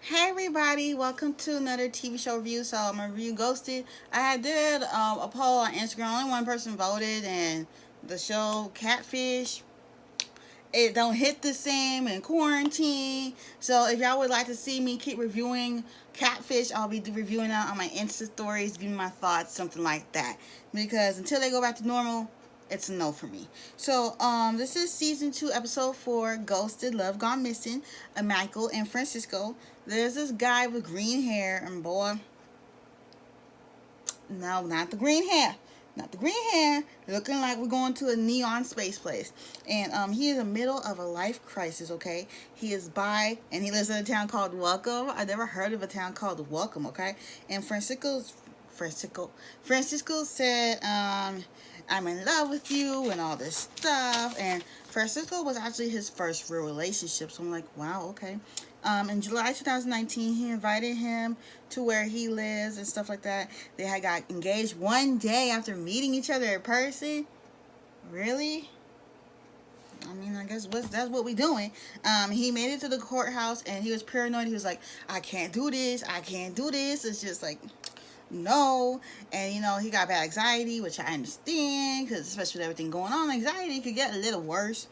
Hey everybody, welcome to another TV show review. So I'm gonna review Ghosted. I did a poll on Instagram. Only one person voted, and the show Catfish, it don't hit the same in quarantine. So if y'all would like to see me keep reviewing Catfish, I'll be reviewing that on my Insta stories, giving my thoughts, something like that. Because until they go back to normal, it's a no for me. So this is season 2, episode 4, Ghosted, Love Gone Missing. Michael and Francisco. There's this guy with green hair, and boy, no, not the green hair. Not the green hair. Looking like we're going to a neon space place. And he is in the middle of a life crisis, okay? He is bi, and he lives in a town called Welcome. I never heard of a town called Welcome, okay? And Francisco said, I'm in love with you and all this stuff. And Francisco was actually his first real relationship. So I'm like, wow, okay. In July 2019, he invited him to where he lives and stuff like that. They had got engaged one day after meeting each other in person. Really? I mean, I guess that's what we doing. He made it to the courthouse and he was paranoid. He was like, I can't do this. I can't do this. It's just like, no. And he got bad anxiety, which I understand, because especially with everything going on, anxiety could get a little worse.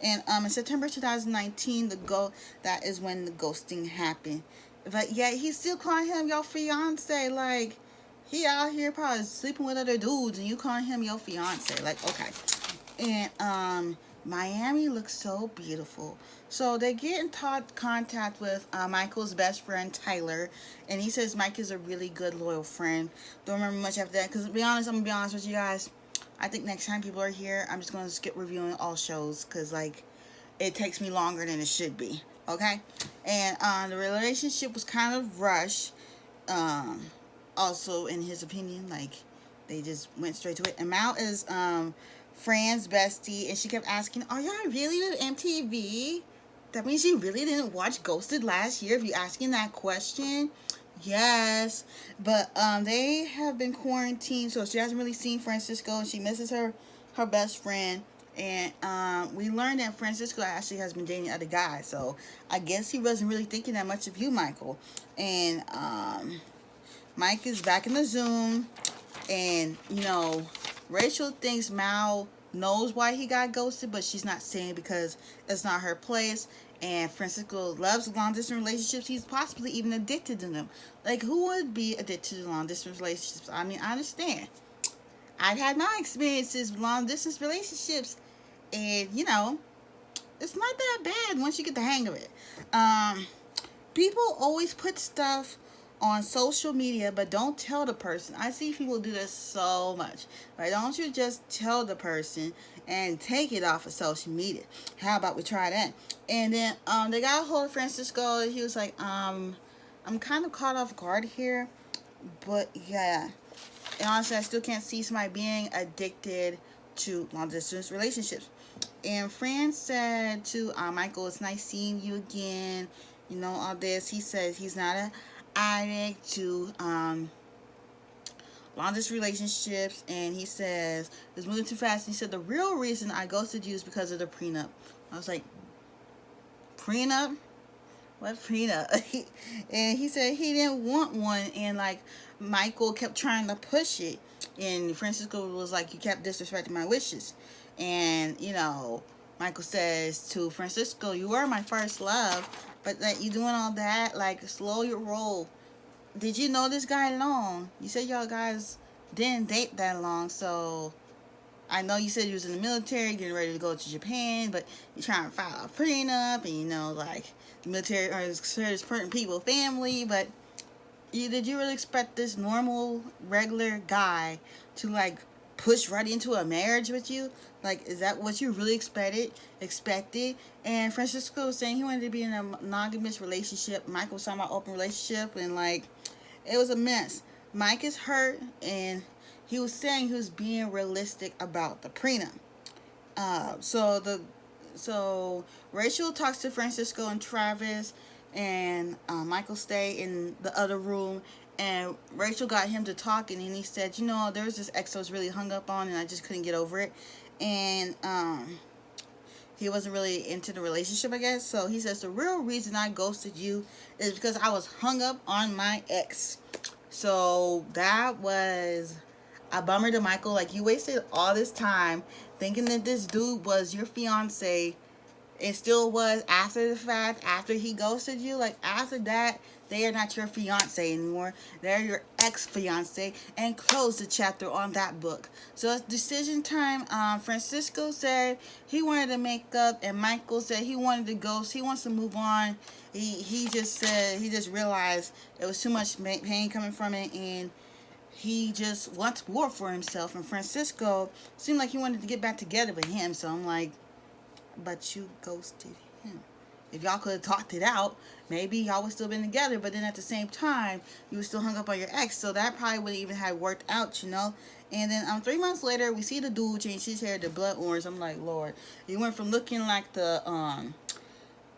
And in September 2019, that is when the ghosting happened. But yet he's still calling him your fiance. Like, he out here probably sleeping with other dudes, and you calling him your fiance. Like, okay. And Miami looks so beautiful. So they get in contact with Michael's best friend Tyler, and he says Mike is a really good loyal friend. Don't remember much after that, because to be honest, I'm gonna be honest with you guys. I think next time people are here, I'm just gonna skip reviewing all shows, because like it takes me longer than it should be. Okay, and the relationship was kind of rushed. Also, in his opinion, like they just went straight to it. And Mal is Fran's bestie, and she kept asking, "Are y'all really with MTV? That means you really didn't watch Ghosted last year if you're asking that question." Yes, but they have been quarantined, so she hasn't really seen Francisco, and she misses her best friend. And we learned that Francisco actually has been dating other guys, so I guess he wasn't really thinking that much of you, Michael. And Mike is back in the Zoom, and Rachel thinks Mal knows why he got ghosted, but she's not saying because it's not her place. And Francisco loves long distance relationships. He's possibly even addicted to them. Like, who would be addicted to long distance relationships? I mean, I understand. I've had my experiences with long distance relationships, and it's not that bad once you get the hang of it. People always put stuff on social media but don't tell the person. I see people do this so much. Why don't you just tell the person and take it off of social media? How about we try that? And then they got a hold of Francisco, and he was like, I'm kind of caught off guard here, but yeah. And honestly, I still can't see somebody being addicted to long distance relationships. And Fran said to Michael, "It's nice seeing you again. All this." He says he's not an addict to long distance relationships, and he says it's moving too fast. And he said the real reason I ghosted you is because of the prenup. I was like, prenup? What prenup? And he said he didn't want one, and like Michael kept trying to push it, and Francisco was like, "You kept disrespecting my wishes." And Michael says to Francisco, "You were my first love, but that you doing all that, like, slow your roll. Did you know this guy long? You said y'all guys didn't date that long, so I know you said you was in the military, getting ready to go to Japan, but you're trying to file a prenup, and like the military are considered certain people family, but did you really expect this normal, regular guy to like push right into a marriage with you? Like, is that what you really expected?" And Francisco was saying he wanted to be in a monogamous relationship. Michael was talking about open relationship, and like it was a mess. Mike is hurt, and he was saying he was being realistic about the prenup. So Rachel talks to Francisco and Travis, and Michael stay in the other room. And Rachel got him to talking, and he said, there was this ex I was really hung up on, and I just couldn't get over it. And he wasn't really into the relationship, I guess. So he says, the real reason I ghosted you is because I was hung up on my ex. So that was a bummer to Michael. Like, you wasted all this time thinking that this dude was your fiance. It still was after the fact, after he ghosted you. Like, after that, they are not your fiance anymore. They're your ex-fiance, and close the chapter on that book. So it's decision time. Francisco said he wanted to make up, and Michael said he wanted to ghost. He wants to move on. He just said, he just realized it was too much pain coming from it, and he just wants more for himself. And Francisco seemed like he wanted to get back together with him. So I'm like, but you ghosted him. If y'all could have talked it out, maybe y'all would still been together. But then at the same time, you were still hung up on your ex, so that probably wouldn't even have worked out, you know. And then 3 months later, we see the dude change his hair to blood orange. I'm like, Lord, he went from looking like the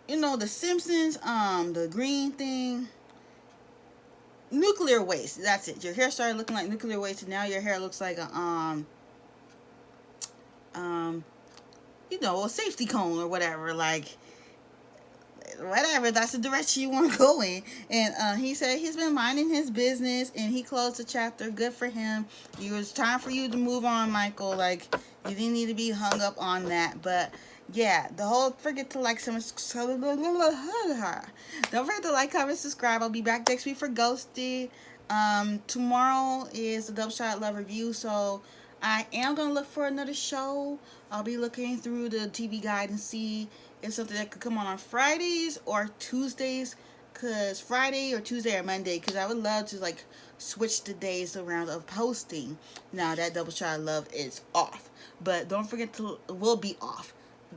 the Simpsons, the green thing, nuclear waste. That's it. Your hair started looking like nuclear waste, and now your hair looks like a a safety cone or whatever. Like, whatever, that's the direction you want to go in. And he said he's been minding his business, and he closed the chapter. Good for him. It was time for you to move on, Michael. Like, you didn't need to be hung up on that. But yeah, don't forget to like, don't forget to like, comment, subscribe. I'll be back next week for Ghosted. Tomorrow is the Double Shot Love review, so I am gonna look for another show. I'll be looking through the TV guide and see if something that could come on Fridays or Tuesdays, cause Friday or Tuesday or Monday, cause I would love to like switch the days around of posting. Now that Double Shot Love is off, but don't forget to, will be off.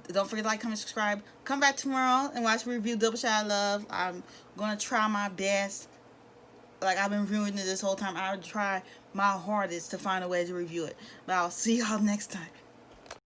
Don't forget to like, comment, subscribe. Come back tomorrow and watch me review Double Shot Love. I'm gonna try my best. Like, I've been reviewing it this whole time. I would try my hardest to find a way to review it. But I'll see y'all next time.